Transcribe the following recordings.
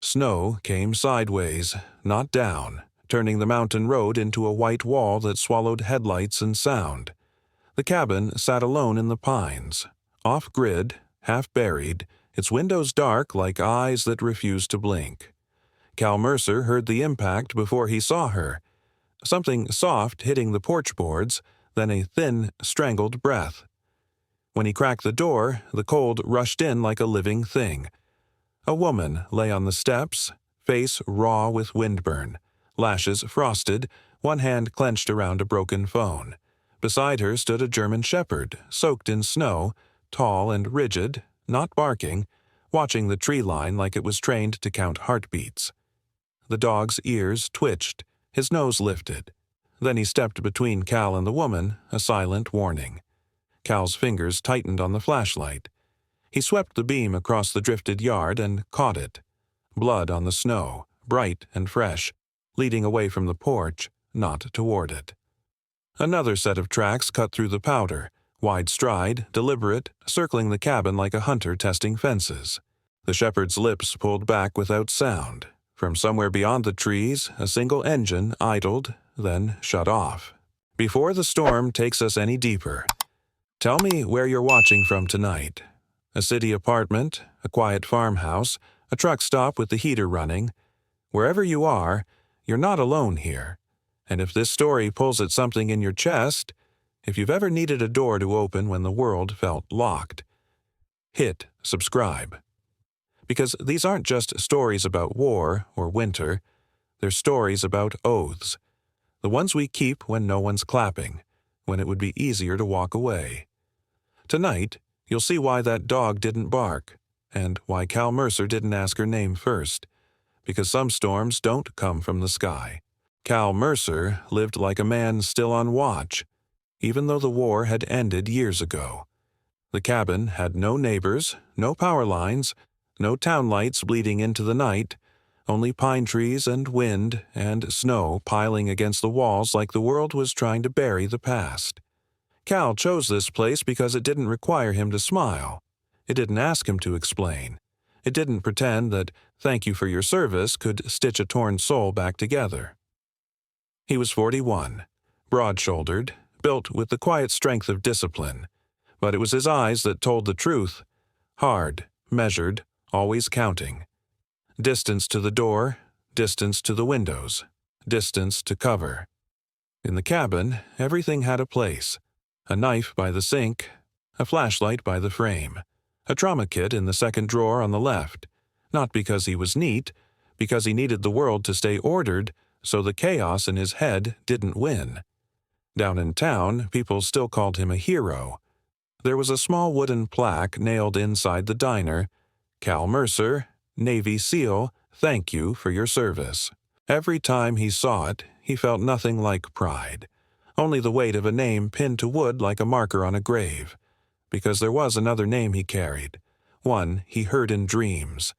Snow came sideways, not down, turning the mountain road into a white wall that swallowed headlights and sound. The cabin sat alone in the pines, off-grid, half-buried, its windows dark like eyes that refused to blink. Cal Mercer heard the impact before he saw her. Something soft hitting the porch boards, then a thin, strangled breath. When he cracked the door, the cold rushed in like a living thing. A woman lay on the steps, face raw with windburn, lashes frosted, one hand clenched around a broken phone. Beside her stood a German shepherd, soaked in snow, tall and rigid, not barking, watching the tree line like it was trained to count heartbeats. The dog's ears twitched, his nose lifted. Then he stepped between Cal and the woman, a silent warning. Cal's fingers tightened on the flashlight. He swept the beam across the drifted yard and caught it. Blood on the snow, bright and fresh, leading away from the porch, not toward it. Another set of tracks cut through the powder, wide stride, deliberate, circling the cabin like a hunter testing fences. The shepherd's lips pulled back without sound. From somewhere beyond the trees, a single engine idled, then shut off. Before the storm takes us any deeper, tell me where you're watching from tonight. A city apartment, a quiet farmhouse, a truck stop with the heater running. Wherever you are, you're not alone here. And if this story pulls at something in your chest, if you've ever needed a door to open when the world felt locked, hit subscribe. Because these aren't just stories about war or winter, they're stories about oaths. The ones we keep when no one's clapping, when it would be easier to walk away. Tonight, you'll see why that dog didn't bark, and why Cal Mercer didn't ask her name first. Because some storms don't come from the sky. Cal Mercer lived like a man still on watch, even though the war had ended years ago. The cabin had no neighbors, no power lines, no town lights bleeding into the night, only pine trees and wind and snow piling against the walls like the world was trying to bury the past. Cal chose this place because it didn't require him to smile. It didn't ask him to explain. It didn't pretend that "thank you for your service" could stitch a torn soul back together. He was 41, broad-shouldered, built with the quiet strength of discipline, but it was his eyes that told the truth. Hard, measured, always counting. Distance to the door, distance to the windows, distance to cover. In the cabin, everything had a place. A knife by the sink, a flashlight by the frame, a trauma kit in the second drawer on the left, not because he was neat, because he needed the world to stay ordered so the chaos in his head didn't win. Down in town, people still called him a hero. There was a small wooden plaque nailed inside the diner, "Cal Mercer, Navy SEAL, thank you for your service." Every time he saw it, he felt nothing like pride, only the weight of a name pinned to wood like a marker on a grave, because there was another name he carried, one he heard in dreams,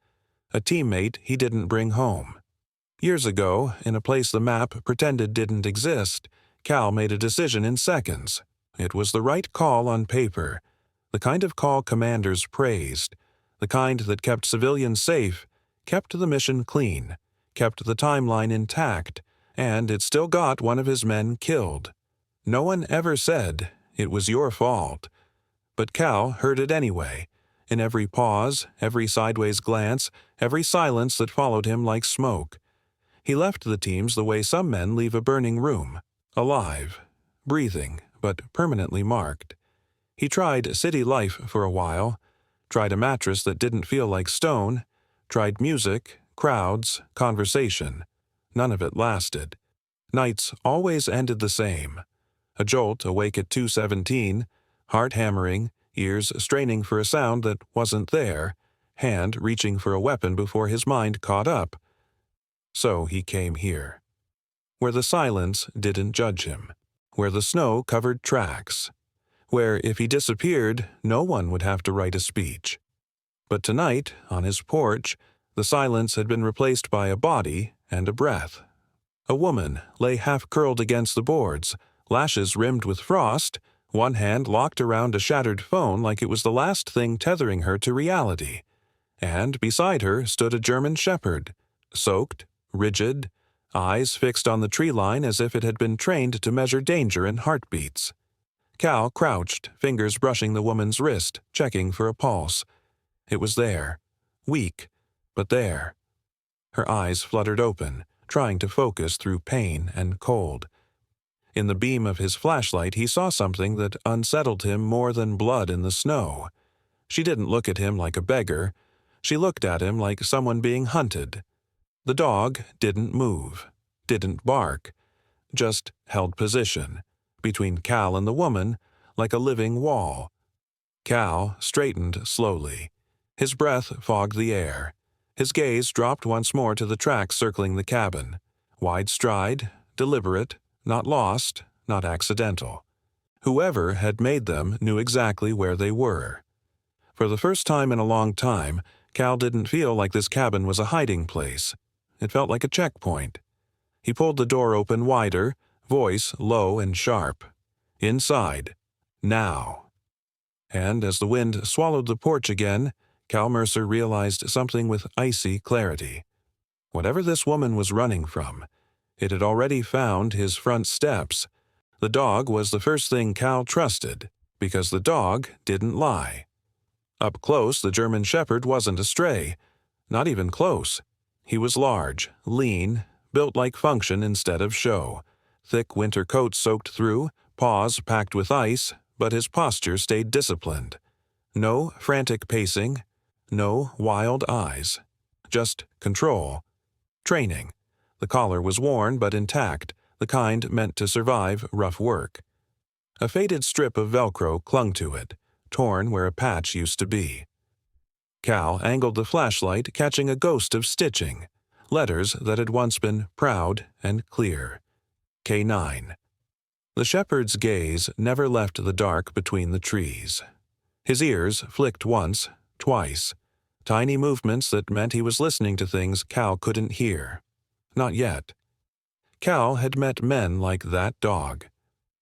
a teammate he didn't bring home. Years ago, in a place the map pretended didn't exist, Cal made a decision in seconds. It was the right call on paper, the kind of call commanders praised, the kind that kept civilians safe, kept the mission clean, kept the timeline intact, and it still got one of his men killed. No one ever said, "It was your fault." But Cal heard it anyway, in every pause, every sideways glance, every silence that followed him like smoke. He left the teams the way some men leave a burning room, alive, breathing, but permanently marked. He tried city life for a while, tried a mattress that didn't feel like stone, tried music, crowds, conversation. None of it lasted. Nights always ended the same. A jolt awake at 2:17, heart hammering, ears straining for a sound that wasn't there, hand reaching for a weapon before his mind caught up. So he came here, where the silence didn't judge him, where the snow covered tracks, where if he disappeared, no one would have to write a speech. But tonight, on his porch, the silence had been replaced by a body and a breath. A woman lay half-curled against the boards, lashes rimmed with frost, one hand locked around a shattered phone like it was the last thing tethering her to reality. and beside her stood a German shepherd, soaked, rigid, eyes fixed on the tree line as if it had been trained to measure danger in heartbeats. Cal crouched, fingers brushing the woman's wrist, checking for a pulse. It was there. Weak, but there. Her eyes fluttered open, trying to focus through pain and cold. In the beam of his flashlight, he saw something that unsettled him more than blood in the snow. She didn't look at him like a beggar. She looked at him like someone being hunted. The dog didn't move, didn't bark, just held position, between Cal and the woman, like a living wall. Cal straightened slowly. His breath fogged the air. His gaze dropped once more to the tracks circling the cabin. Wide stride, deliberate, not lost, not accidental. Whoever had made them knew exactly where they were. For the first time in a long time, Cal didn't feel like this cabin was a hiding place. It felt like a checkpoint. He pulled the door open wider, voice low and sharp. Inside. Now. And as the wind swallowed the porch again, Cal Mercer realized something with icy clarity. Whatever this woman was running from, it had already found his front steps. The dog was the first thing Cal trusted, because the dog didn't lie. Up close, the German shepherd wasn't a stray. Not even close. He was large, lean, built like function instead of show. Thick winter coat soaked through, paws packed with ice, but his posture stayed disciplined. No frantic pacing, no wild eyes. Just control. Training. The collar was worn but intact, the kind meant to survive rough work. A faded strip of Velcro clung to it, torn where a patch used to be. Cal angled the flashlight, catching a ghost of stitching, letters that had once been proud and clear. K9. The shepherd's gaze never left the dark between the trees. His ears flicked once, twice, tiny movements that meant he was listening to things Cal couldn't hear. Not yet. Cal had met men like that dog.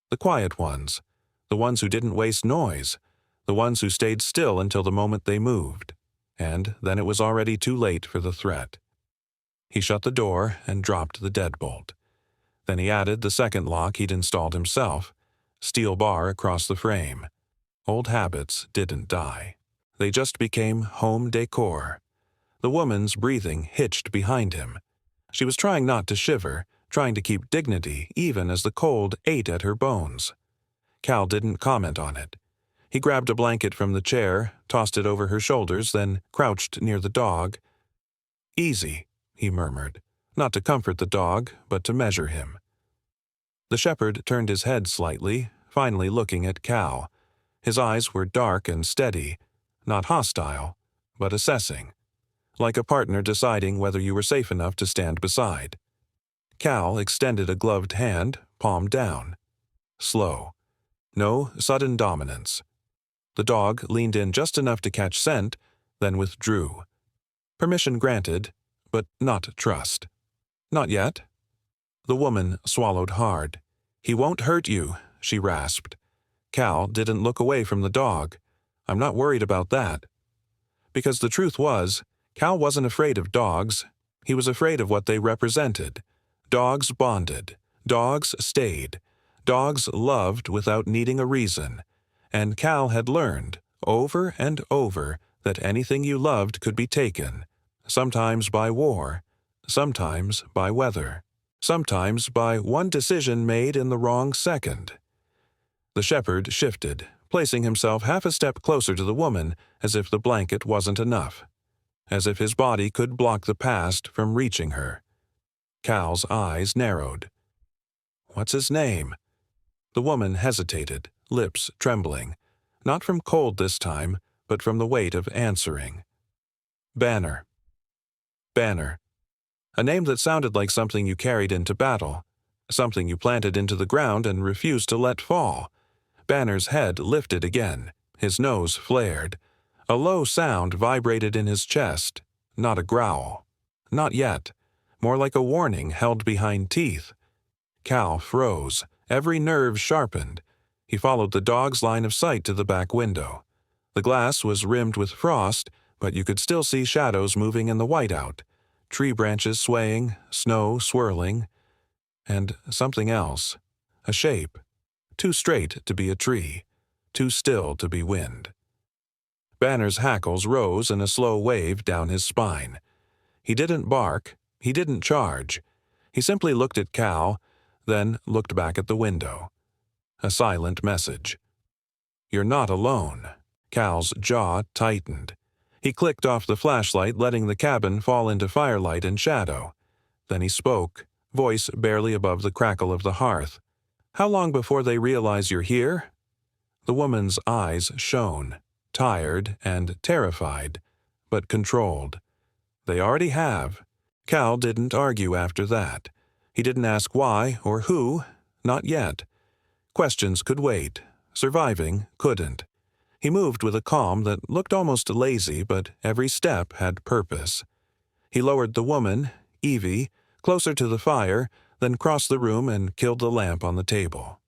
The quiet ones, the ones who didn't waste noise, the ones who stayed still until the moment they moved, and then it was already too late for the threat. He shut the door and dropped the deadbolt. Then he added the second lock he'd installed himself, steel bar across the frame. Old habits didn't die. They just became home decor. The woman's breathing hitched behind him. She was trying not to shiver, trying to keep dignity even as the cold ate at her bones. Cal didn't comment on it. He grabbed a blanket from the chair, tossed it over her shoulders, then crouched near the dog. "Easy," he murmured, not to comfort the dog, but to measure him. The shepherd turned his head slightly, finally looking at Cal. His eyes were dark and steady, not hostile, but assessing, like a partner deciding whether you were safe enough to stand beside. Cal extended a gloved hand, palm down. Slow. No sudden dominance. The dog leaned in just enough to catch scent, then withdrew. Permission granted, but not trust. Not yet. The woman swallowed hard. "He won't hurt you," she rasped. Cal didn't look away from the dog. "I'm not worried about that." Because the truth was, Cal wasn't afraid of dogs. He was afraid of what they represented. Dogs bonded. Dogs stayed. Dogs loved without needing a reason. And Cal had learned, over and over, that anything you loved could be taken, sometimes by war, sometimes by weather, sometimes by one decision made in the wrong second. The shepherd shifted, placing himself half a step closer to the woman, as if the blanket wasn't enough, as if his body could block the past from reaching her. Cal's eyes narrowed. "What's his name?" The woman hesitated, lips trembling, not from cold this time, but from the weight of answering. "Banner." Banner. A name that sounded like something you carried into battle, something you planted into the ground and refused to let fall. Banner's head lifted again, his nose flared. A low sound vibrated in his chest, not a growl. Not yet. More like a warning held behind teeth. Cal froze, every nerve sharpened. He followed the dog's line of sight to the back window. The glass was rimmed with frost, but you could still see shadows moving in the whiteout, tree branches swaying, snow swirling, and something else, a shape, too straight to be a tree, too still to be wind. Banner's hackles rose in a slow wave down his spine. He didn't bark, he didn't charge. He simply looked at Cal, then looked back at the window. A silent message. "You're not alone." Cal's jaw tightened. He clicked off the flashlight, letting the cabin fall into firelight and shadow. Then he spoke, voice barely above the crackle of the hearth. "How long before they realize you're here?" The woman's eyes shone, tired and terrified, but controlled. "They already have." Cal didn't argue after that. He didn't ask why or who, not yet. Questions could wait. Surviving couldn't. He moved with a calm that looked almost lazy, but every step had purpose. He lowered the woman, Evie, closer to the fire, then crossed the room and killed the lamp on the table.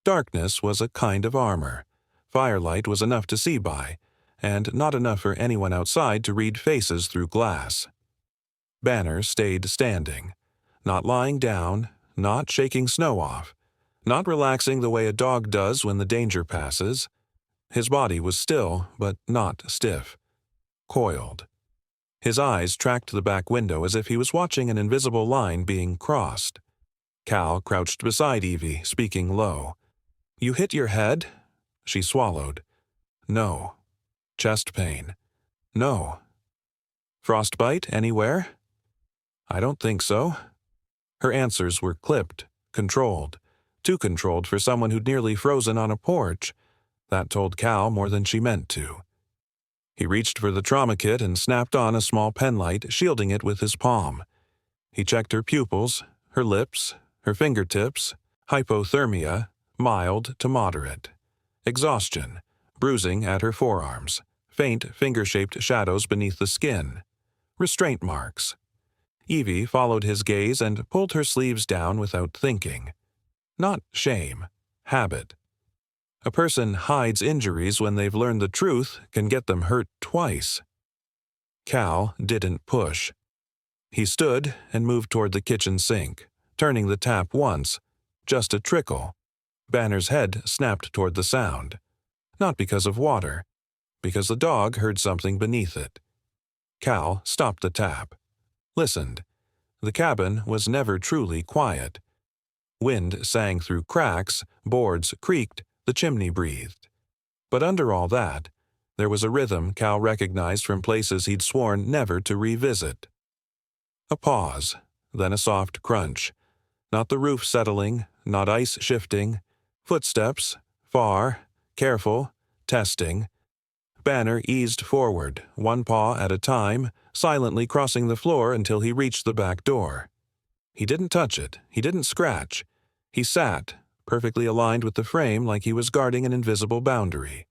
Darkness was a kind of armor. Firelight was enough to see by, and not enough for anyone outside to read faces through glass. Banner stayed standing, not lying down, not shaking snow off, not relaxing the way a dog does when the danger passes. His body was still, but not stiff. Coiled. His eyes tracked the back window as if he was watching an invisible line being crossed. Cal crouched beside Evie, speaking low. "You hit your head?" She swallowed. "No." "Chest pain?" "No." "Frostbite anywhere?" "I don't think so." Her answers were clipped, controlled, too controlled for someone who'd nearly frozen on a porch. That told Cal more than she meant to. He reached for the trauma kit and snapped on a small penlight, shielding it with his palm. He checked her pupils, her lips, her fingertips, hypothermia, mild to moderate. Exhaustion, bruising at her forearms, faint finger-shaped shadows beneath the skin. Restraint marks. Evie followed his gaze and pulled her sleeves down without thinking. Not shame, habit. A person hides injuries when they've learned the truth can get them hurt twice. Cal didn't push. He stood and moved toward the kitchen sink, turning the tap once, just a trickle. Banner's head snapped toward the sound. Not because of water, because the dog heard something beneath it. Cal stopped the tap. Listened. The cabin was never truly quiet. Wind sang through cracks, boards creaked, the chimney breathed. But under all that, there was a rhythm Cal recognized from places he'd sworn never to revisit. A pause, then a soft crunch. Not the roof settling, not ice shifting. Footsteps, far, careful, testing. Banner eased forward, one paw at a time, silently crossing the floor until he reached the back door. He didn't touch it, he didn't scratch. He sat, perfectly aligned with the frame like he was guarding an invisible boundary.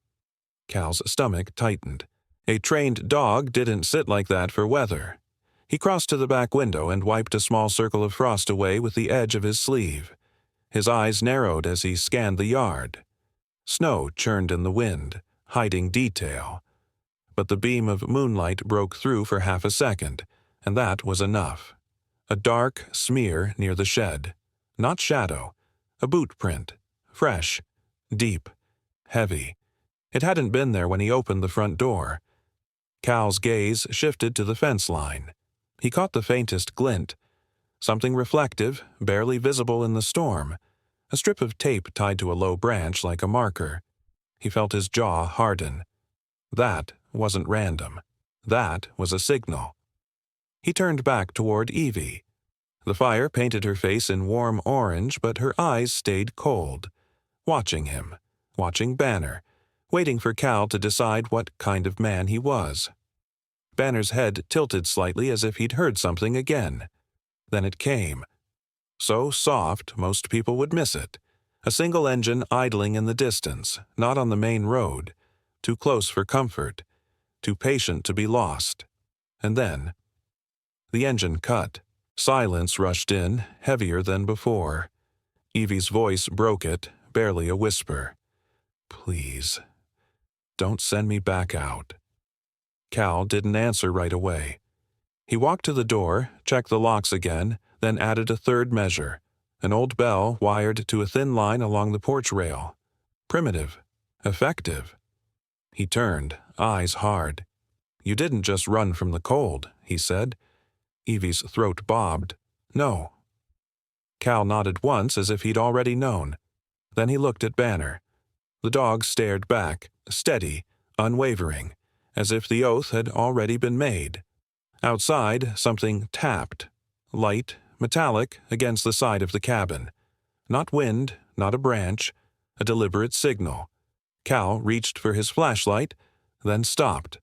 Cal's stomach tightened. A trained dog didn't sit like that for weather. He crossed to the back window and wiped a small circle of frost away with the edge of his sleeve. His eyes narrowed as he scanned the yard. Snow churned in the wind, hiding detail. But the beam of moonlight broke through for half a second, and that was enough. A dark smear near the shed. Not shadow. A boot print. Fresh. Deep. Heavy. It hadn't been there when he opened the front door. Cal's gaze shifted to the fence line. He caught the faintest glint. Something reflective, barely visible in the storm. A strip of tape tied to a low branch like a marker. He felt his jaw harden. That wasn't random. That was a signal. He turned back toward Evie. The fire painted her face in warm orange, but her eyes stayed cold. Watching him. Watching Banner. Waiting for Cal to decide what kind of man he was. Banner's head tilted slightly as if he'd heard something again. Then it came. So soft, most people would miss it. A single engine idling in the distance, not on the main road. Too close for comfort. Too patient to be lost. And then, the engine cut. Silence rushed in, heavier than before. Evie's voice broke it, barely a whisper. "Please, don't send me back out." Cal didn't answer right away. He walked to the door, checked the locks again, then added a third measure, an old bell wired to a thin line along the porch rail. Primitive. Effective. He turned, eyes hard. "You didn't just run from the cold," he said. Evie's throat bobbed. "No." Cal nodded once as if he'd already known. Then he looked at Banner. The dog stared back, steady, unwavering, as if the oath had already been made. Outside, something tapped, light, metallic, against the side of the cabin. Not wind, not a branch, a deliberate signal. Cal reached for his flashlight, then stopped.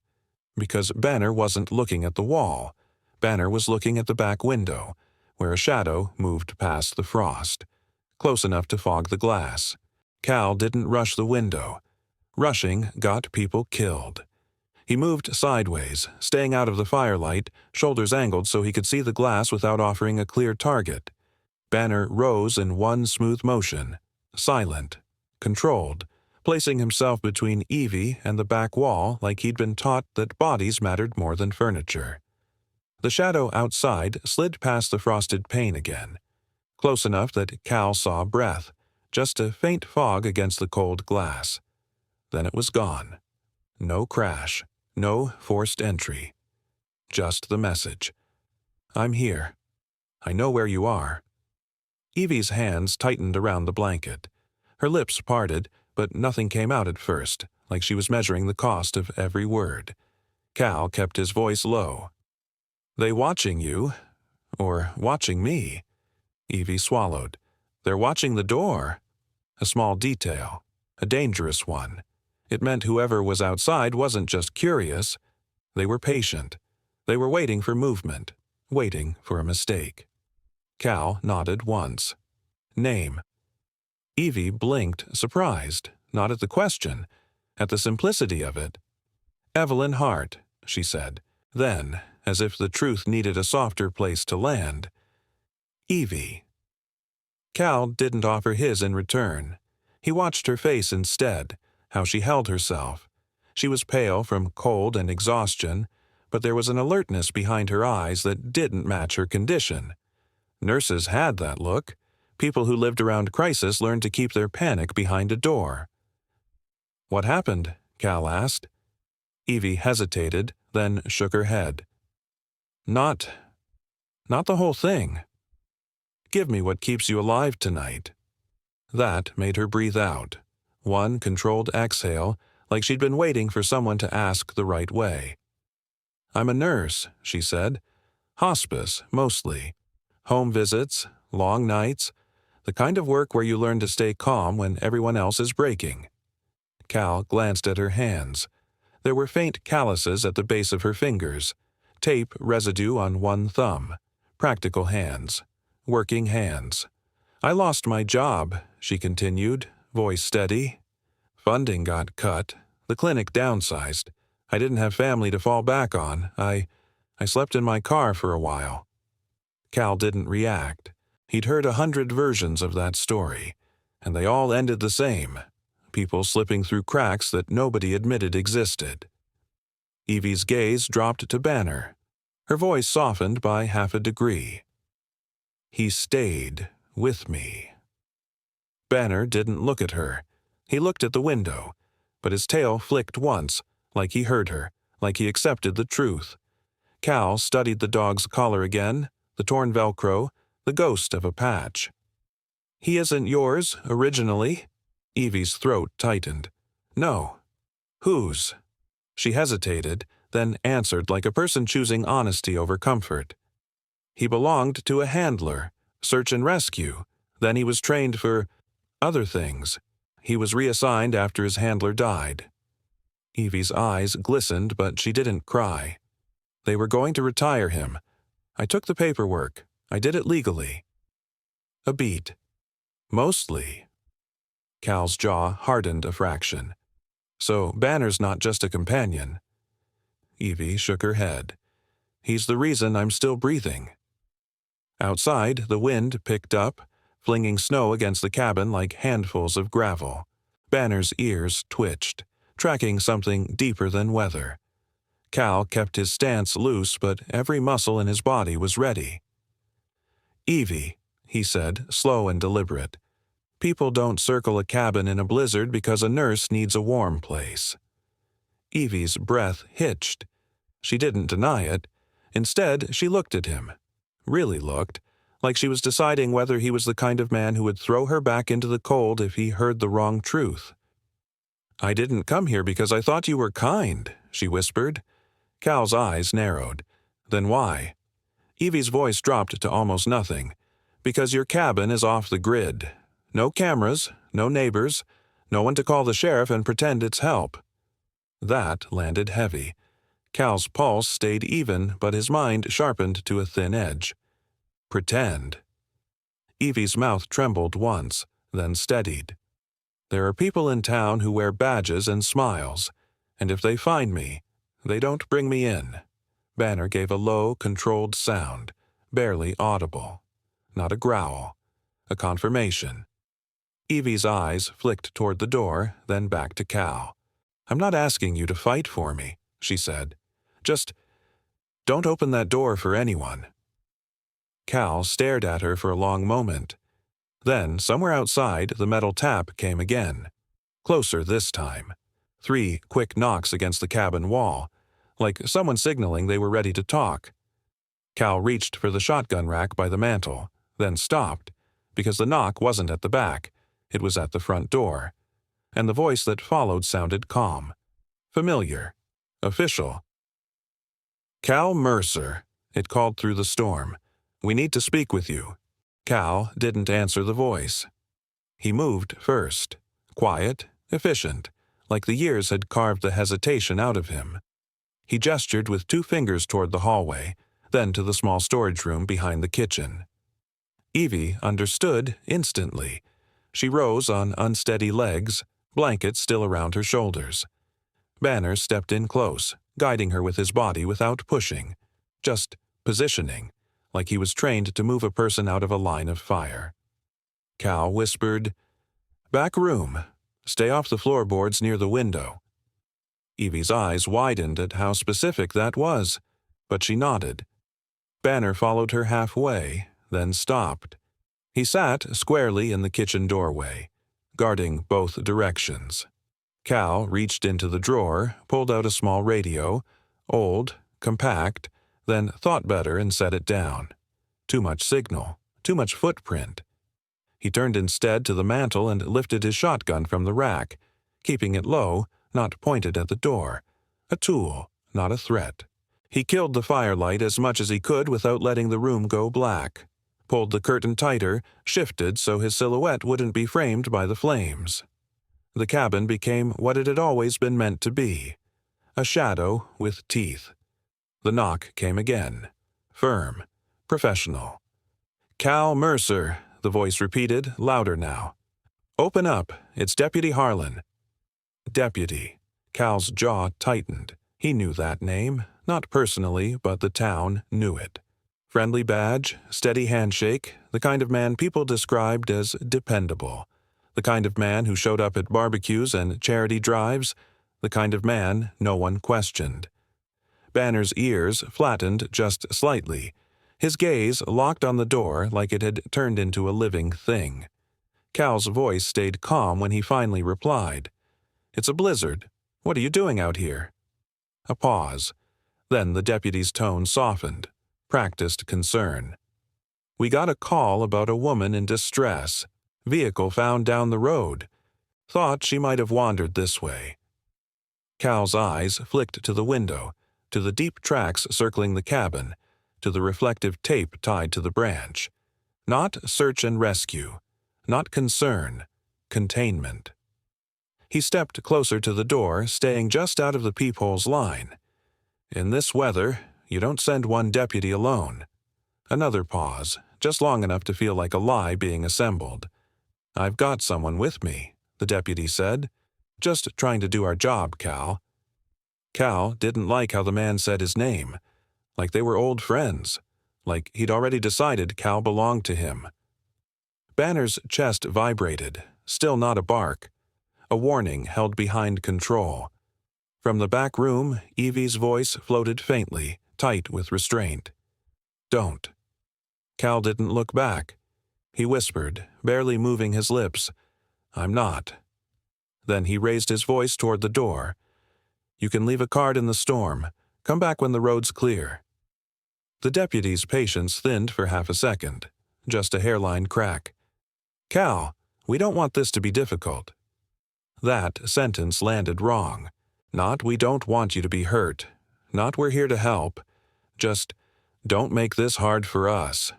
Because Banner wasn't looking at the wall. Banner was looking at the back window, where a shadow moved past the frost, close enough to fog the glass. Cal didn't rush the window. Rushing got people killed. He moved sideways, staying out of the firelight, shoulders angled so he could see the glass without offering a clear target. Banner rose in one smooth motion, silent, controlled, placing himself between Evie and the back wall like he'd been taught that bodies mattered more than furniture. The shadow outside slid past the frosted pane again, close enough that Cal saw breath, just a faint fog against the cold glass. Then it was gone. No crash, no forced entry. Just the message. "I'm here. I know where you are." Evie's hands tightened around the blanket. Her lips parted, but nothing came out at first, like she was measuring the cost of every word. Cal kept his voice low. "They watching you? Or watching me?" Evie swallowed. "They're watching the door." A small detail. A dangerous one. It meant whoever was outside wasn't just curious. They were patient. They were waiting for movement, waiting for a mistake. Cal nodded once. "Name." Evie blinked, surprised, not at the question, at the simplicity of it. "Evelyn Hart," she said. Then, as if the truth needed a softer place to land, "Evie." Cal didn't offer his in return. He watched her face instead, how she held herself. She was pale from cold and exhaustion, but there was an alertness behind her eyes that didn't match her condition. Nurses had that look. People who lived around crisis learned to keep their panic behind a door. "What happened?" Cal asked. Evie hesitated, then shook her head. Not the whole thing. Give me what keeps you alive tonight." That made her breathe out. One controlled exhale, like she'd been waiting for someone to ask the right way. "I'm a nurse," she said. "Hospice, mostly. Home visits, long nights, the kind of work where you learn to stay calm when everyone else is breaking." Cal glanced at her hands. There were faint calluses at the base of her fingers, tape residue on one thumb. Practical hands. Working hands. "I lost my job," she continued, voice steady. "Funding got cut. The clinic downsized. I didn't have family to fall back on. I slept in my car for a while." Cal didn't react. He'd heard 100 versions of that story, and they all ended the same. People slipping through cracks that nobody admitted existed. Evie's gaze dropped to Banner. Her voice softened by half a degree. "He stayed with me." Banner didn't look at her. He looked at the window, but his tail flicked once, like he heard her, like he accepted the truth. Cal studied the dog's collar again, the torn Velcro, the ghost of a patch. "He isn't yours, originally?" Evie's throat tightened. "No." "Whose?" She hesitated, then answered like a person choosing honesty over comfort. "He belonged to a handler, search and rescue. Then he was trained for other things. He was reassigned after his handler died." Evie's eyes glistened, but she didn't cry. "They were going to retire him. I took the paperwork. I did it legally." A beat. "Mostly." Cal's jaw hardened a fraction. "So Banner's not just a companion." Evie shook her head. "He's the reason I'm still breathing." Outside, the wind picked up, flinging snow against the cabin like handfuls of gravel. Banner's ears twitched, tracking something deeper than weather. Cal kept his stance loose, but every muscle in his body was ready. "Evie," he said, slow and deliberate, "people don't circle a cabin in a blizzard because a nurse needs a warm place." Evie's breath hitched. She didn't deny it. Instead, she looked at him. Really looked, like she was deciding whether he was the kind of man who would throw her back into the cold if he heard the wrong truth. "I didn't come here because I thought you were kind," she whispered. Cal's eyes narrowed. "Then why?" Evie's voice dropped to almost nothing. "Because your cabin is off the grid. No cameras, no neighbors, no one to call the sheriff and pretend it's help." That landed heavy. Cal's pulse stayed even, but his mind sharpened to a thin edge. Pretend. Evie's mouth trembled once, then steadied. "There are people in town who wear badges and smiles, and if they find me, they don't bring me in." Banner gave a low, controlled sound, barely audible. Not a growl. A confirmation. Evie's eyes flicked toward the door, then back to Cal. "I'm not asking you to fight for me," she said. "Just don't open that door for anyone." Cal stared at her for a long moment. Then, somewhere outside, the metal tap came again. Closer this time. 3 quick knocks against the cabin wall, like someone signaling they were ready to talk. Cal reached for the shotgun rack by the mantel, then stopped, because the knock wasn't at the back, it was at the front door, and the voice that followed sounded calm. Familiar. Official. "Cal Mercer," it called through the storm. "We need to speak with you." Cal didn't answer the voice. He moved first. Quiet, efficient, like the years had carved the hesitation out of him. He gestured with 2 fingers toward the hallway, then to the small storage room behind the kitchen. Evie understood instantly. She rose on unsteady legs, blankets still around her shoulders. Banner stepped in close, guiding her with his body without pushing, just positioning, like he was trained to move a person out of a line of fire. Cal whispered, "Back room. Stay off the floorboards near the window." Evie's eyes widened at how specific that was, but she nodded. Banner followed her halfway, then stopped. He sat squarely in the kitchen doorway, guarding both directions. Cal reached into the drawer, pulled out a small radio, old, compact, then thought better and set it down. Too much signal, too much footprint. He turned instead to the mantel and lifted his shotgun from the rack, keeping it low, not pointed at the door. A tool, not a threat. He killed the firelight as much as he could without letting the room go black. Pulled the curtain tighter, shifted so his silhouette wouldn't be framed by the flames. The cabin became what it had always been meant to be. A shadow with teeth. The knock came again. Firm. Professional. "Cal Mercer," the voice repeated, louder now. "Open up. It's Deputy Harlan." Deputy. Cal's jaw tightened. He knew that name. Not personally, but the town knew it. Friendly badge, steady handshake, the kind of man people described as dependable. The kind of man who showed up at barbecues and charity drives. The kind of man no one questioned. Banner's ears flattened just slightly. His gaze locked on the door like it had turned into a living thing. Cal's voice stayed calm when he finally replied. "It's a blizzard. What are you doing out here?" A pause. Then the deputy's tone softened. Practiced concern. "We got a call about a woman in distress. Vehicle found down the road. Thought she might have wandered this way." Cal's eyes flicked to the window, to the deep tracks circling the cabin, to the reflective tape tied to the branch. Not search and rescue. Not concern. Containment. He stepped closer to the door, staying just out of the peephole's line. "In this weather, you don't send one deputy alone." Another pause, just long enough to feel like a lie being assembled. "I've got someone with me," the deputy said. "Just trying to do our job, Cal." Cal didn't like how the man said his name. Like they were old friends. Like he'd already decided Cal belonged to him. Banner's chest vibrated, still not a bark. A warning held behind control. From the back room, Evie's voice floated faintly, tight with restraint. "Don't." Cal didn't look back. He whispered, barely moving his lips, "I'm not." Then he raised his voice toward the door. "You can leave a card in the storm. Come back when the road's clear." The deputy's patience thinned for half a second, just a hairline crack. "Cal, we don't want this to be difficult." That sentence landed wrong. Not "we don't want you to be hurt," not "we're here to help," just "don't make this hard for us."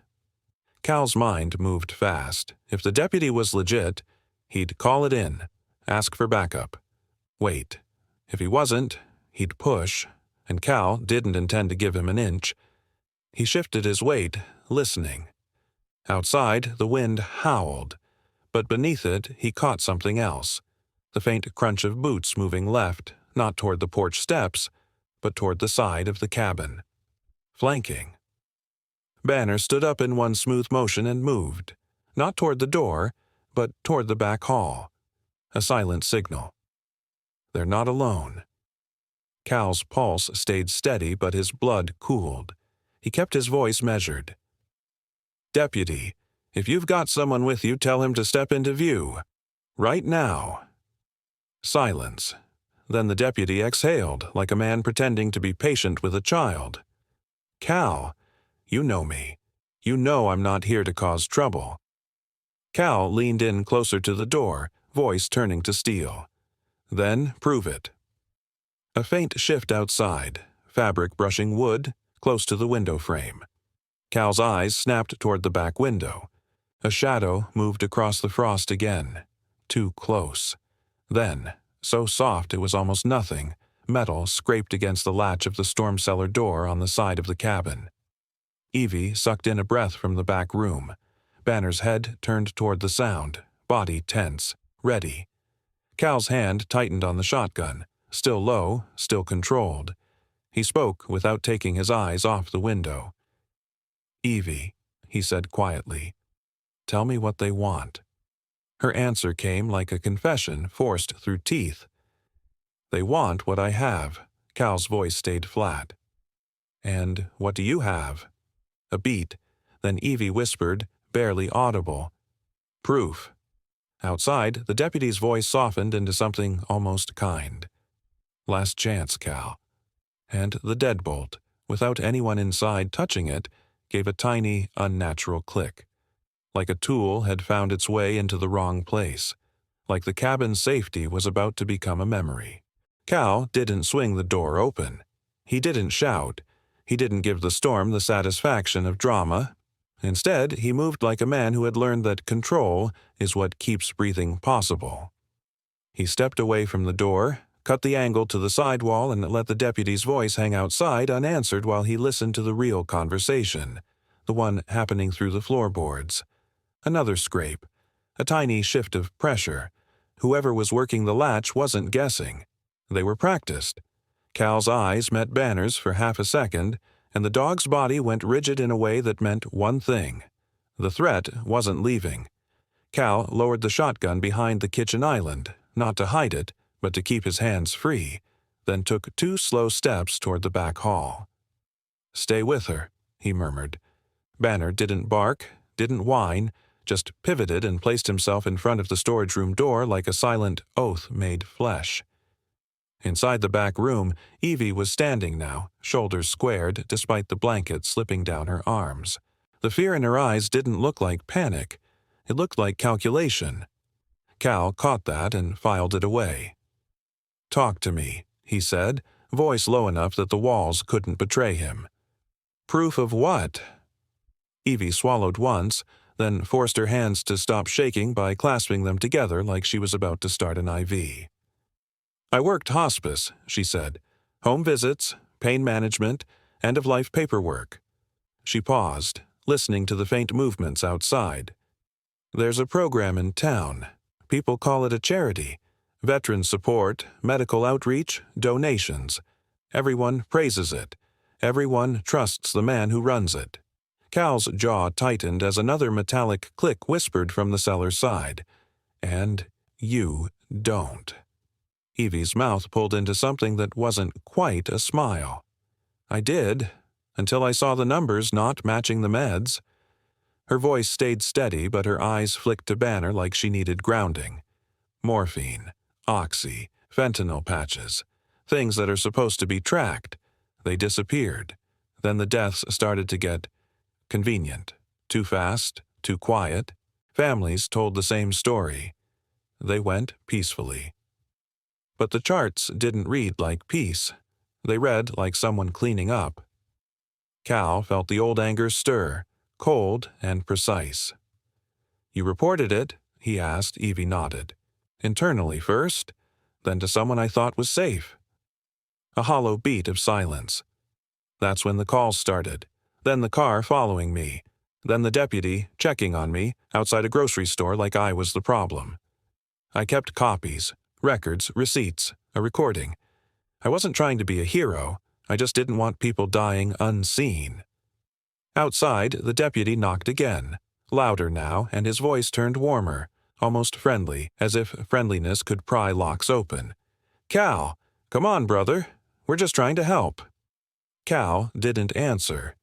Cal's mind moved fast. If the deputy was legit, he'd call it in, ask for backup. Wait. If he wasn't, he'd push, and Cal didn't intend to give him an inch. He shifted his weight, listening. Outside, the wind howled, but beneath it he caught something else. The faint crunch of boots moving left, not toward the porch steps, but toward the side of the cabin. Flanking. Banner stood up in one smooth motion and moved, not toward the door, but toward the back hall. A silent signal. They're not alone. Cal's pulse stayed steady, but his blood cooled. He kept his voice measured. "Deputy, if you've got someone with you, tell him to step into view. Right now." Silence. Then the deputy exhaled, like a man pretending to be patient with a child. "Cal, you know me. You know I'm not here to cause trouble." Cal leaned in closer to the door, voice turning to steel. "Then prove it." A faint shift outside, fabric brushing wood, close to the window frame. Cal's eyes snapped toward the back window. A shadow moved across the frost again. Too close. Then, so soft it was almost nothing, metal scraped against the latch of the storm cellar door on the side of the cabin. Evie sucked in a breath from the back room. Banner's head turned toward the sound, body tense, ready. Cal's hand tightened on the shotgun, still low, still controlled. He spoke without taking his eyes off the window. "Evie," he said quietly, "tell me what they want." Her answer came like a confession forced through teeth. "They want what I have." Cal's voice stayed flat. "And what do you have?" A beat. Then Evie whispered, barely audible, "Proof." Outside, the deputy's voice softened into something almost kind. "Last chance, Cal." And the deadbolt, without anyone inside touching it, gave a tiny, unnatural click. Like a tool had found its way into the wrong place. Like the cabin's safety was about to become a memory. Cal didn't swing the door open. He didn't shout. He didn't give the storm the satisfaction of drama. Instead, he moved like a man who had learned that control is what keeps breathing possible. He stepped away from the door, cut the angle to the sidewall, and let the deputy's voice hang outside unanswered while he listened to the real conversation, the one happening through the floorboards. Another scrape, a tiny shift of pressure. Whoever was working the latch wasn't guessing. They were practiced. Cal's eyes met Banner's for half a second, and the dog's body went rigid in a way that meant one thing. The threat wasn't leaving. Cal lowered the shotgun behind the kitchen island, not to hide it, but to keep his hands free, then took 2 slow steps toward the back hall. "Stay with her," he murmured. Banner didn't bark, didn't whine, just pivoted and placed himself in front of the storage room door like a silent oath made flesh. Inside the back room, Evie was standing now, shoulders squared despite the blanket slipping down her arms. The fear in her eyes didn't look like panic. It looked like calculation. Cal caught that and filed it away. "Talk to me," he said, voice low enough that the walls couldn't betray him. "Proof of what?" Evie swallowed once, then forced her hands to stop shaking by clasping them together like she was about to start an IV. "I worked hospice," she said. "Home visits, pain management, end-of-life paperwork." She paused, listening to the faint movements outside. "There's a program in town. People call it a charity. Veteran support, medical outreach, donations. Everyone praises it. Everyone trusts the man who runs it." Cal's jaw tightened as another metallic click whispered from the cellar's side. "And you don't." Evie's mouth pulled into something that wasn't quite a smile. I did, until I saw the numbers not matching the meds. Her voice stayed steady, but her eyes flicked to Banner like she needed grounding. Morphine, oxy, fentanyl patches, things that are supposed to be tracked. They disappeared. Then the deaths started to get convenient. Too fast, too quiet. Families told the same story. They went peacefully. But the charts didn't read like peace. They read like someone cleaning up. Cal felt the old anger stir, cold and precise. "You reported it?" he asked. Evie nodded. "Internally first, then to someone I thought was safe." A hollow beat of silence. That's when the calls started. Then the car following me. Then the deputy checking on me outside a grocery store like I was the problem. I kept copies, records, receipts, a recording. I wasn't trying to be a hero. I just didn't want people dying unseen. Outside, the deputy knocked again, louder now, and his voice turned warmer, almost friendly, as if friendliness could pry locks open. "Cal, come on, brother. We're just trying to help." Cal didn't answer.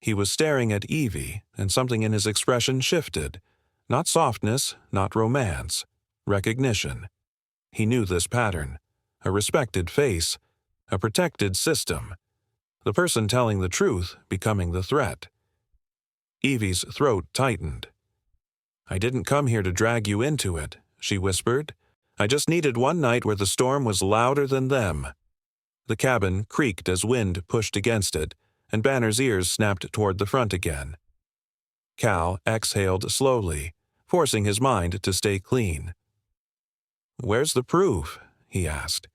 He was staring at Evie, and something in his expression shifted. Not softness, not romance. Recognition. He knew this pattern. A respected face. A protected system. The person telling the truth becoming the threat. Evie's throat tightened. "I didn't come here to drag you into it," she whispered. "I just needed one night where the storm was louder than them." The cabin creaked as wind pushed against it, and Banner's ears snapped toward the front again. Cal exhaled slowly, forcing his mind to stay clean. "Where's the proof?" he asked.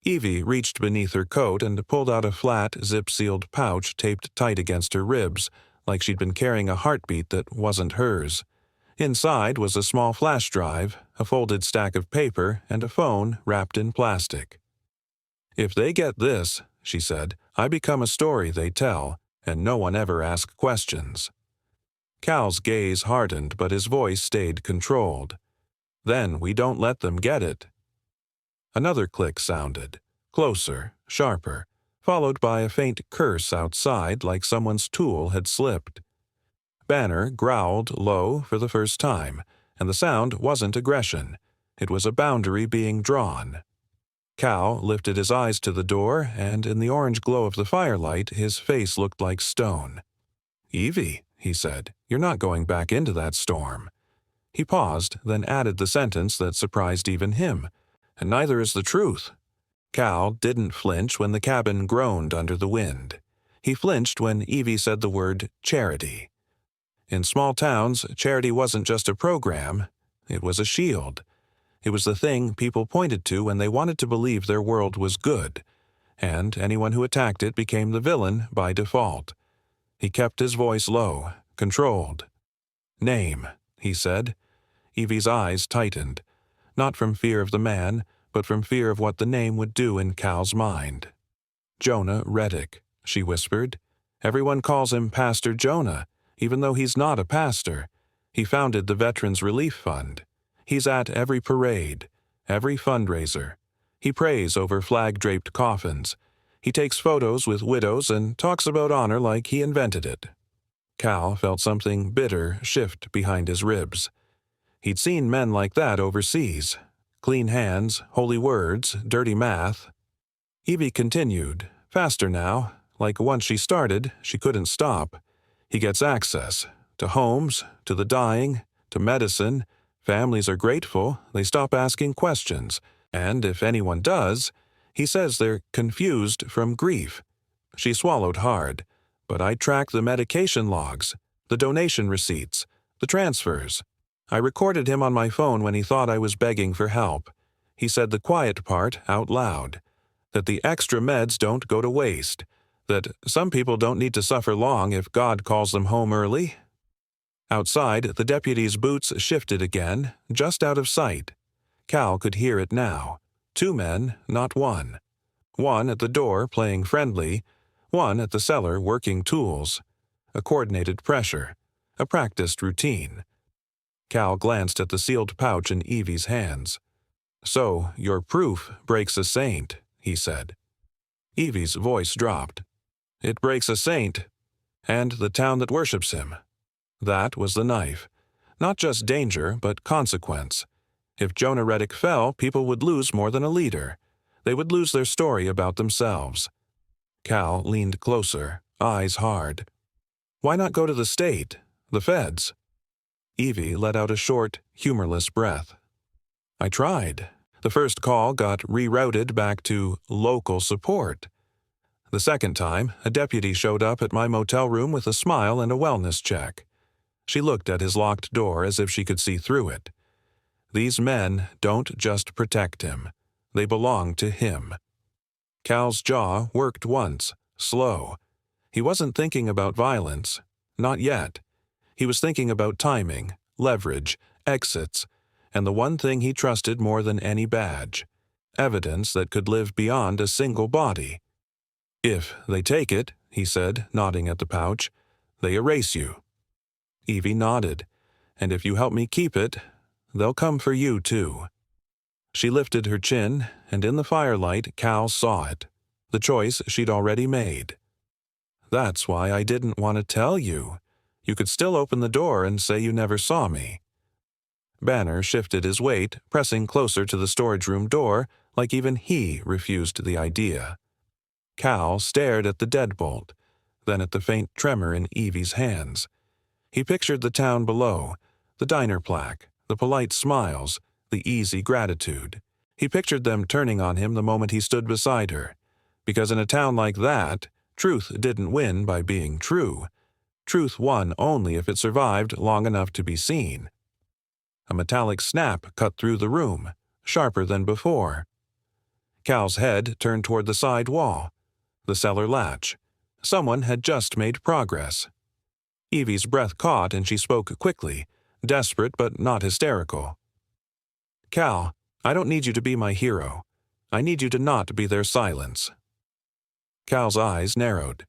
Evie reached beneath her coat and pulled out a flat, zip-sealed pouch taped tight against her ribs, like she'd been carrying a heartbeat that wasn't hers. Inside was a small flash drive, a folded stack of paper, and a phone wrapped in plastic. "If they get this," she said, "I become a story they tell, and no one ever asks questions." Cal's gaze hardened, but his voice stayed controlled. "Then we don't let them get it." Another click sounded, closer, sharper, followed by a faint curse outside like someone's tool had slipped. Banner growled low for the first time, and the sound wasn't aggression. It was a boundary being drawn. Cal lifted his eyes to the door, and in the orange glow of the firelight, his face looked like stone. "Evie," he said, "you're not going back into that storm." He paused, then added the sentence that surprised even him. "And neither is the truth." Cal didn't flinch when the cabin groaned under the wind. He flinched when Evie said the word charity. In small towns, charity wasn't just a program, it was a shield. It was the thing people pointed to when they wanted to believe their world was good, and anyone who attacked it became the villain by default. He kept his voice low, controlled. "Name," he said. Evie's eyes tightened, not from fear of the man, but from fear of what the name would do in Cal's mind. "Jonah Reddick," she whispered. "Everyone calls him Pastor Jonah, even though he's not a pastor. He founded the Veterans Relief Fund. He's at every parade, every fundraiser. He prays over flag-draped coffins. He takes photos with widows and talks about honor like he invented it." Cal felt something bitter shift behind his ribs. He'd seen men like that overseas. Clean hands, holy words, dirty math. Evie continued, faster now, like once she started, she couldn't stop. He gets access, to homes, to the dying, to medicine. Families are grateful, they stop asking questions, and if anyone does, he says they're confused from grief. She swallowed hard, but I tracked the medication logs, the donation receipts, the transfers. I recorded him on my phone when he thought I was begging for help. He said the quiet part out loud, that the extra meds don't go to waste, that some people don't need to suffer long if God calls them home early. Outside, the deputy's boots shifted again, just out of sight. Cal could hear it now. 2 men, not one. One at the door playing friendly, one at the cellar working tools. A coordinated pressure, a practiced routine. Cal glanced at the sealed pouch in Evie's hands. "So, your proof breaks a saint," he said. Evie's voice dropped. "It breaks a saint, and the town that worships him." That was the knife. Not just danger, but consequence. If Jonah Reddick fell, people would lose more than a leader. They would lose their story about themselves. Cal leaned closer, eyes hard. "Why not go to the state? The feds?" Evie let out a short, humorless breath. "I tried. The first call got rerouted back to local support. The second time, a deputy showed up at my motel room with a smile and a wellness check." She looked at his locked door as if she could see through it. "These men don't just protect him. They belong to him." Cal's jaw worked once, slow. He wasn't thinking about violence. Not yet. He was thinking about timing, leverage, exits, and the one thing he trusted more than any badge: evidence that could live beyond a single body. "If they take it," he said, nodding at the pouch, "they erase you." Evie nodded. "And if you help me keep it, they'll come for you too." She lifted her chin, and in the firelight Cal saw it, the choice she'd already made. "That's why I didn't want to tell you. You could still open the door and say you never saw me." Banner shifted his weight, pressing closer to the storage room door, like even he refused the idea. Cal stared at the deadbolt, then at the faint tremor in Evie's hands. He pictured the town below, the diner plaque, the polite smiles, the easy gratitude. He pictured them turning on him the moment he stood beside her. Because in a town like that, truth didn't win by being true. Truth won only if it survived long enough to be seen. A metallic snap cut through the room, sharper than before. Cal's head turned toward the side wall, the cellar latch. Someone had just made progress. Evie's breath caught and she spoke quickly, desperate but not hysterical. "Cal, I don't need you to be my hero. I need you to not be their silence." Cal's eyes narrowed.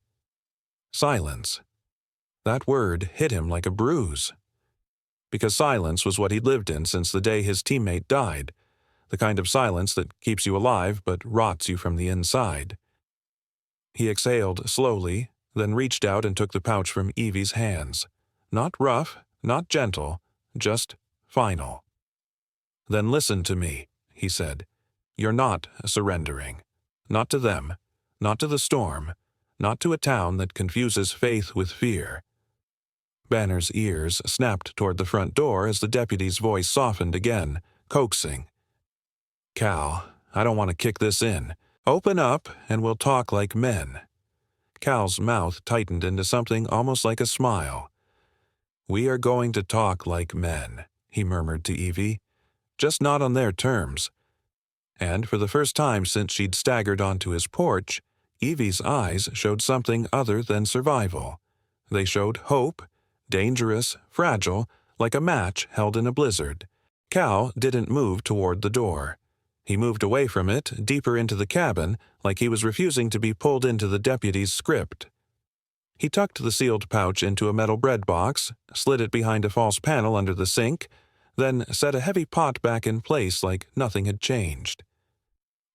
Silence. That word hit him like a bruise. Because silence was what he'd lived in since the day his teammate died, the kind of silence that keeps you alive but rots you from the inside. He exhaled slowly, then reached out and took the pouch from Evie's hands. Not rough, not gentle, just final. "Then listen to me," he said. "You're not surrendering. Not to them, not to the storm, not to a town that confuses faith with fear." Banner's ears snapped toward the front door as the deputy's voice softened again, coaxing. "Cal, I don't want to kick this in. Open up and we'll talk like men." Cal's mouth tightened into something almost like a smile. "We are going to talk like men," he murmured to Evie. "Just not on their terms." And for the first time since she'd staggered onto his porch, Evie's eyes showed something other than survival. They showed hope, dangerous, fragile, like a match held in a blizzard. Cal didn't move toward the door. He moved away from it, deeper into the cabin, like he was refusing to be pulled into the deputy's script. He tucked the sealed pouch into a metal bread box, slid it behind a false panel under the sink, then set a heavy pot back in place like nothing had changed.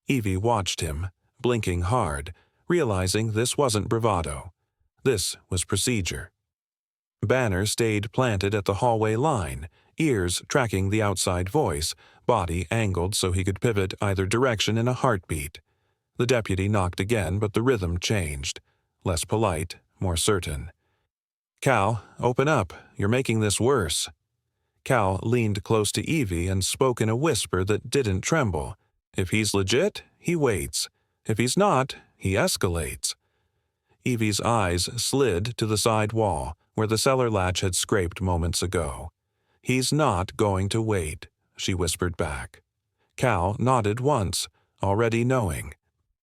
Evie watched him, blinking hard, realizing this wasn't bravado. This was procedure. Banner stayed planted at the hallway line, ears tracking the outside voice, body angled so he could pivot either direction in a heartbeat. The deputy knocked again, but the rhythm changed. Less polite, more certain. "Cal, open up. You're making this worse." Cal leaned close to Evie and spoke in a whisper that didn't tremble. "If he's legit, he waits. If he's not, he escalates." Evie's eyes slid to the side wall, where the cellar latch had scraped moments ago. "He's not going to wait," she whispered back. Cal nodded once, already knowing.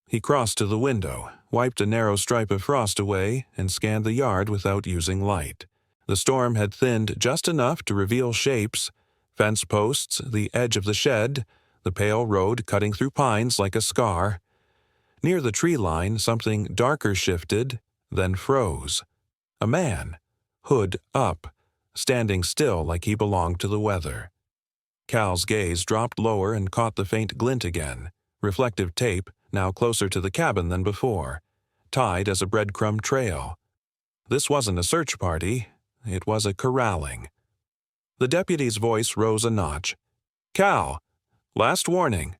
He crossed to the window, wiped a narrow stripe of frost away, and scanned the yard without using light. The storm had thinned just enough to reveal shapes: fence posts, the edge of the shed, the pale road cutting through pines like a scar. Near the tree line, something darker shifted, then froze. A man, hood up, standing still like he belonged to the weather. Cal's gaze dropped lower and caught the faint glint again, reflective tape now closer to the cabin than before, tied as a breadcrumb trail. This wasn't a search party, it was a corralling. The deputy's voice rose a notch. "Cal, last warning."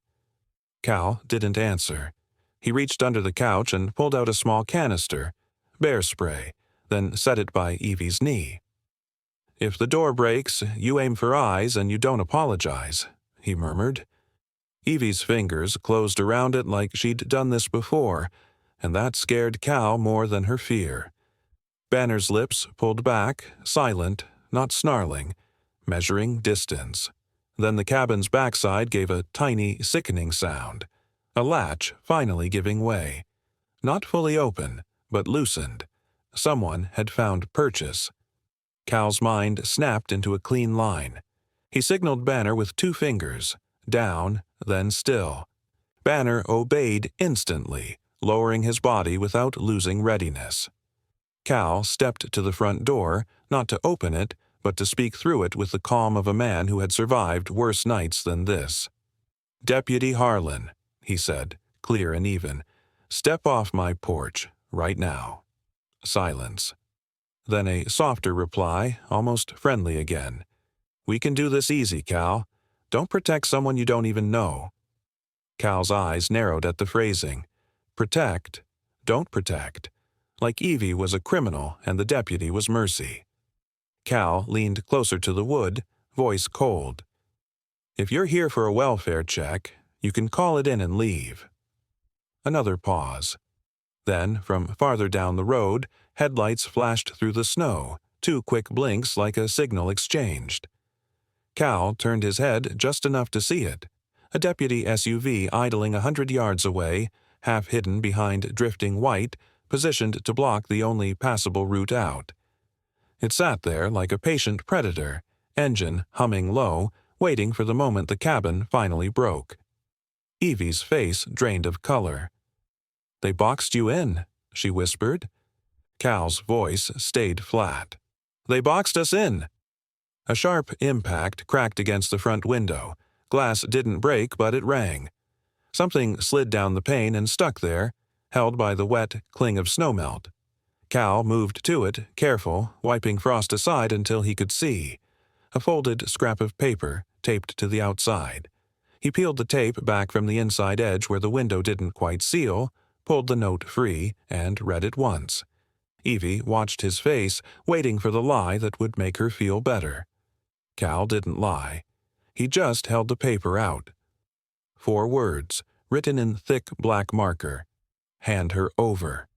Cal didn't answer. He reached under the couch and pulled out a small canister, bear spray, then set it by Evie's knee. "If the door breaks, you aim for eyes and you don't apologize," he murmured. Evie's fingers closed around it like she'd done this before, and that scared Cal more than her fear. Banner's lips pulled back, silent, not snarling, measuring distance. Then the cabin's backside gave a tiny, sickening sound, a latch finally giving way. Not fully open, but loosened. Someone had found purchase. Cal's mind snapped into a clean line. He signaled Banner with 2 fingers, down, then still. Banner obeyed instantly, lowering his body without losing readiness. Cal stepped to the front door, not to open it, but to speak through it with the calm of a man who had survived worse nights than this. "Deputy Harlan," he said, clear and even, "step off my porch, right now." Silence. Then a softer reply, almost friendly again. "We can do this easy, Cal. Don't protect someone you don't even know." Cal's eyes narrowed at the phrasing. Protect, don't protect. Like Evie was a criminal and the deputy was Mercy. Cal leaned closer to the wood, voice cold. "If you're here for a welfare check, you can call it in and leave." Another pause. Then, from farther down the road, headlights flashed through the snow, 2 quick blinks like a signal exchanged. Cal turned his head just enough to see it. A deputy SUV idling 100 yards away, half hidden behind drifting white, positioned to block the only passable route out. It sat there like a patient predator, engine humming low, waiting for the moment the cabin finally broke. Evie's face drained of color. "They boxed you in," she whispered. Cal's voice stayed flat. "They boxed us in." A sharp impact cracked against the front window. Glass didn't break, but it rang. Something slid down the pane and stuck there, held by the wet cling of snowmelt. Cal moved to it, careful, wiping frost aside until he could see. A folded scrap of paper, taped to the outside. He peeled the tape back from the inside edge where the window didn't quite seal, pulled the note free, and read it once. Evie watched his face, waiting for the lie that would make her feel better. Cal didn't lie. He just held the paper out. 4 words, written in thick black marker. "Hand her over."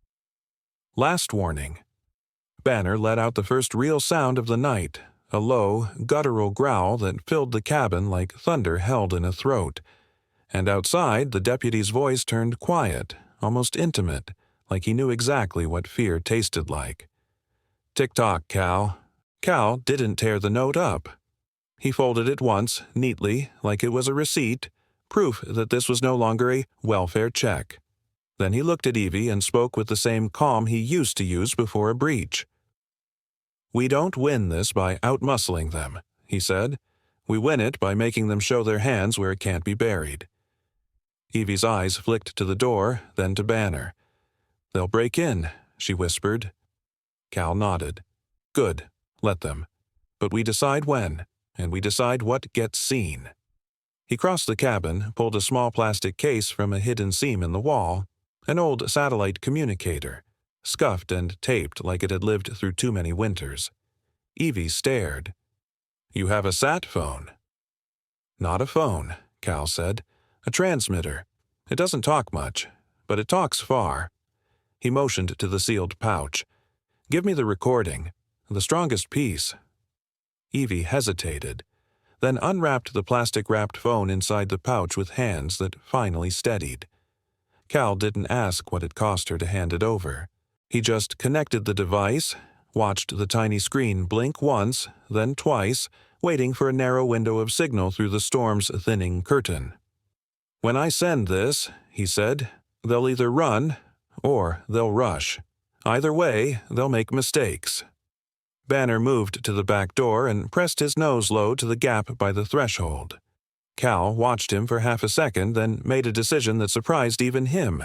Last warning. Banner let out the first real sound of the night, a low, guttural growl that filled the cabin like thunder held in a throat. And outside, the deputy's voice turned quiet, almost intimate, like he knew exactly what fear tasted like. "Tick-tock, Cal." Cal didn't tear the note up. He folded it once, neatly, like it was a receipt, proof that this was no longer a welfare check. Then he looked at Evie and spoke with the same calm he used to use before a breach. "We don't win this by outmuscling them," he said. "We win it by making them show their hands where it can't be buried." Evie's eyes flicked to the door, then to Banner. "They'll break in," she whispered. Cal nodded. "Good, let them. But we decide when, and we decide what gets seen." He crossed the cabin, pulled a small plastic case from a hidden seam in the wall, an old satellite communicator, scuffed and taped like it had lived through too many winters. Evie stared. "You have a sat phone." "Not a phone," Cal said. "A transmitter. It doesn't talk much, but it talks far." He motioned to the sealed pouch. "Give me the recording, the strongest piece." Evie hesitated, then unwrapped the plastic-wrapped phone inside the pouch with hands that finally steadied. Cal didn't ask what it cost her to hand it over. He just connected the device, watched the tiny screen blink once, then twice, waiting for a narrow window of signal through the storm's thinning curtain. "When I send this," he said, "they'll either run or they'll rush. Either way, they'll make mistakes." Banner moved to the back door and pressed his nose low to the gap by the threshold. Cal watched him for half a second, then made a decision that surprised even him.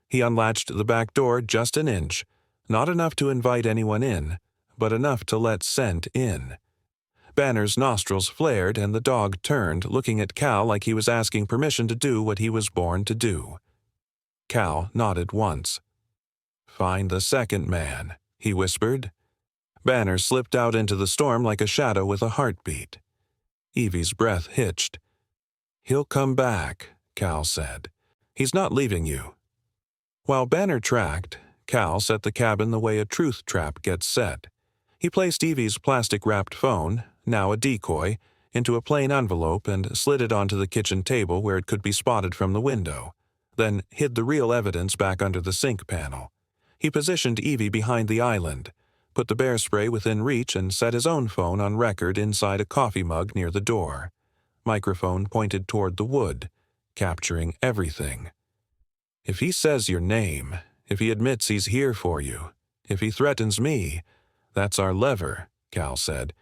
He unlatched the back door just an inch, not enough to invite anyone in, but enough to let scent in. Banner's nostrils flared and the dog turned, looking at Cal like he was asking permission to do what he was born to do. Cal nodded once. "Find the second man," he whispered. Banner slipped out into the storm like a shadow with a heartbeat. Evie's breath hitched. "He'll come back," Cal said. "He's not leaving you." While Banner tracked, Cal set the cabin the way a truth trap gets set. He placed Evie's plastic-wrapped phone, now a decoy, into a plain envelope and slid it onto the kitchen table where it could be spotted from the window, then hid the real evidence back under the sink panel. He positioned Evie behind the island, put the bear spray within reach, and set his own phone on record inside a coffee mug near the door. Microphone pointed toward the wood, capturing everything. "If he says your name, if he admits he's here for you, if he threatens me, that's our lever," Cal said.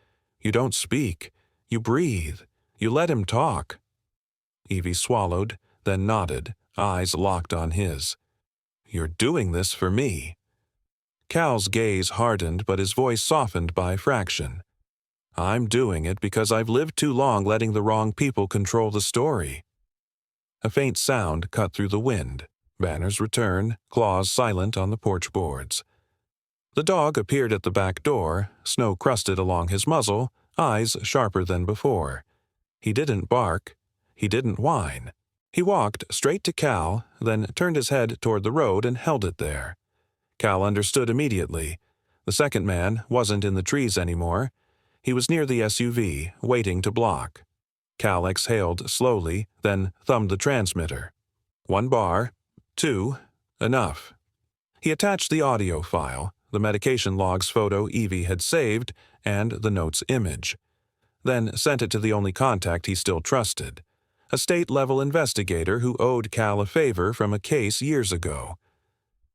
"You don't speak. You breathe. You let him talk." Evie swallowed, then nodded, eyes locked on his. "You're doing this for me." Cal's gaze hardened, but his voice softened by fraction. "I'm doing it because I've lived too long letting the wrong people control the story." A faint sound cut through the wind. Banner's return, claws silent on the porch boards. The dog appeared at the back door, snow-crusted along his muzzle, eyes sharper than before. He didn't bark. He didn't whine. He walked straight to Cal, then turned his head toward the road and held it there. Cal understood immediately. The second man wasn't in the trees anymore. He was near the SUV, waiting to block. Cal exhaled slowly, then thumbed the transmitter. 1 bar. 2. Enough. He attached the audio file, the medication logs photo Evie had saved, and the note's image. Then sent it to the only contact he still trusted, a state-level investigator who owed Cal a favor from a case years ago.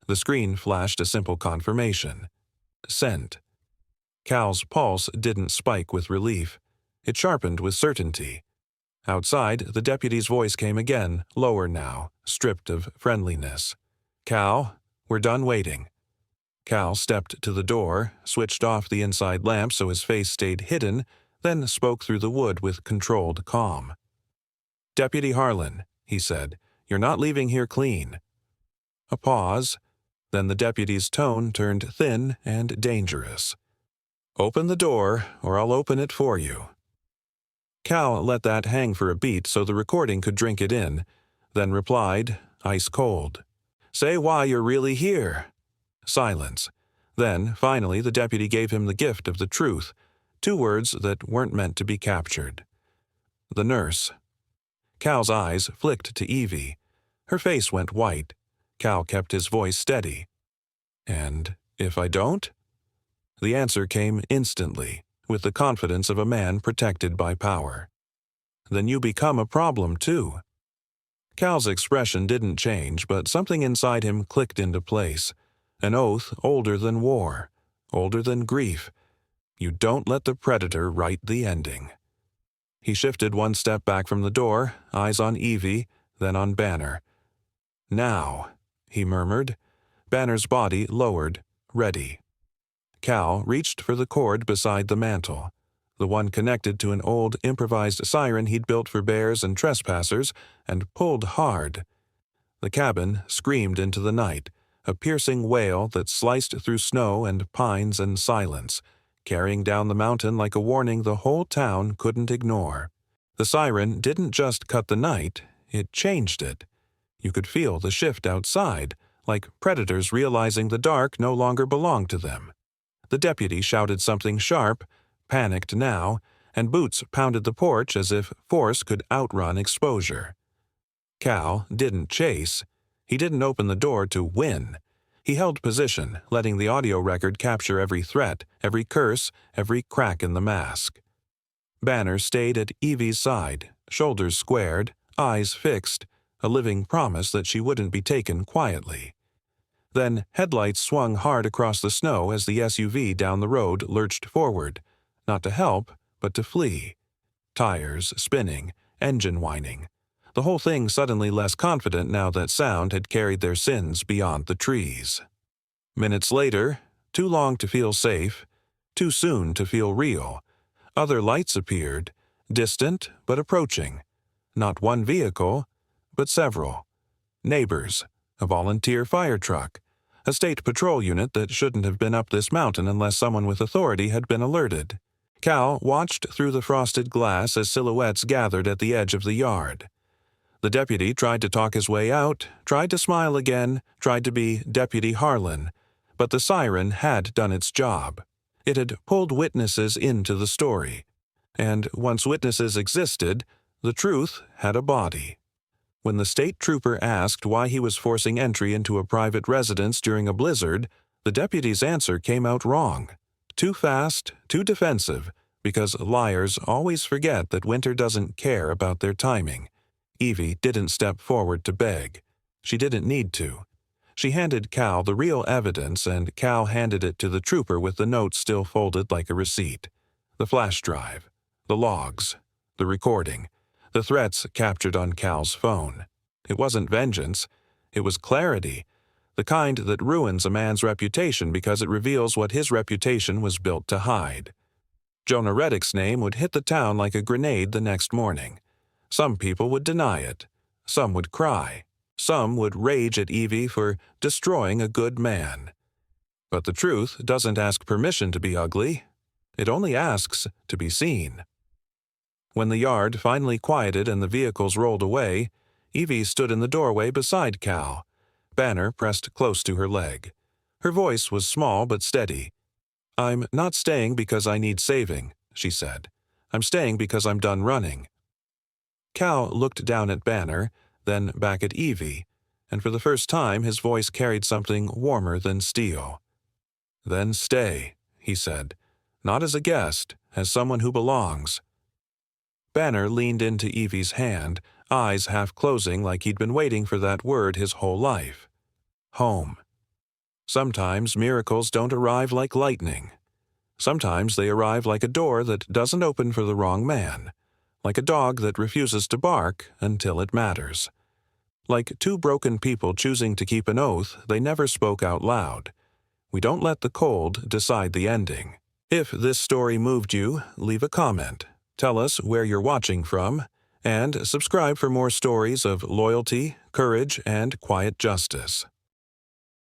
The screen flashed a simple confirmation. Sent. Cal's pulse didn't spike with relief. It sharpened with certainty. Outside, the deputy's voice came again, lower now, stripped of friendliness. "Cal, we're done waiting." Cal stepped to the door, switched off the inside lamp so his face stayed hidden, then spoke through the wood with controlled calm. "Deputy Harlan," he said, "you're not leaving here clean." A pause. Then the deputy's tone turned thin and dangerous. "Open the door, or I'll open it for you." Cal let that hang for a beat so the recording could drink it in, then replied, ice cold. "Say why you're really here." Silence. Then, finally, the deputy gave him the gift of the truth, 2 words that weren't meant to be captured. "The nurse." Cal's eyes flicked to Evie. Her face went white. Cal kept his voice steady. "And if I don't?" The answer came instantly, with the confidence of a man protected by power. "Then you become a problem, too." Cal's expression didn't change, but something inside him clicked into place. An oath older than war, older than grief. You don't let the predator write the ending. He shifted 1 step back from the door, eyes on Evie, then on Banner. "Now," he murmured. Banner's body lowered, ready. Cal reached for the cord beside the mantel, the one connected to an old improvised siren he'd built for bears and trespassers, and pulled hard. The cabin screamed into the night, a piercing wail that sliced through snow and pines and silence, carrying down the mountain like a warning the whole town couldn't ignore. The siren didn't just cut the night, it changed it. You could feel the shift outside, like predators realizing the dark no longer belonged to them. The deputy shouted something sharp, panicked now, and boots pounded the porch as if force could outrun exposure. Cal didn't chase. He didn't open the door to win. He held position, letting the audio record capture every threat, every curse, every crack in the mask. Banner stayed at Evie's side, shoulders squared, eyes fixed, a living promise that she wouldn't be taken quietly. Then headlights swung hard across the snow as the SUV down the road lurched forward, not to help, but to flee. Tires spinning, engine whining. The whole thing suddenly less confident now that sound had carried their sins beyond the trees. Minutes later, too long to feel safe, too soon to feel real, other lights appeared, distant but approaching. Not one vehicle, but several. Neighbors, a volunteer fire truck, a state patrol unit that shouldn't have been up this mountain unless someone with authority had been alerted. Cal watched through the frosted glass as silhouettes gathered at the edge of the yard. The deputy tried to talk his way out, tried to smile again, tried to be Deputy Harlan, but the siren had done its job. It had pulled witnesses into the story, and once witnesses existed, the truth had a body. When the state trooper asked why he was forcing entry into a private residence during a blizzard, the deputy's answer came out wrong. Too fast, too defensive, because liars always forget that winter doesn't care about their timing. Evie didn't step forward to beg. She didn't need to. She handed Cal the real evidence, and Cal handed it to the trooper with the notes still folded like a receipt. The flash drive, the logs, the recording, the threats captured on Cal's phone. It wasn't vengeance. It was clarity, the kind that ruins a man's reputation because it reveals what his reputation was built to hide. Jonah Reddick's name would hit the town like a grenade the next morning. Some people would deny it. Some would cry. Some would rage at Evie for destroying a good man. But the truth doesn't ask permission to be ugly. It only asks to be seen. When the yard finally quieted and the vehicles rolled away, Evie stood in the doorway beside Cal, Banner pressed close to her leg. Her voice was small but steady. "I'm not staying because I need saving," she said. "I'm staying because I'm done running." Cal looked down at Banner, then back at Evie, and for the first time his voice carried something warmer than steel. "Then stay," he said, "not as a guest, as someone who belongs." Banner leaned into Evie's hand, eyes half closing like he'd been waiting for that word his whole life. Home. Sometimes miracles don't arrive like lightning. Sometimes they arrive like a door that doesn't open for the wrong man, like a dog that refuses to bark until it matters. Like two broken people choosing to keep an oath they never spoke out loud. We don't let the cold decide the ending. If this story moved you, leave a comment. Tell us where you're watching from, and subscribe for more stories of loyalty, courage, and quiet justice.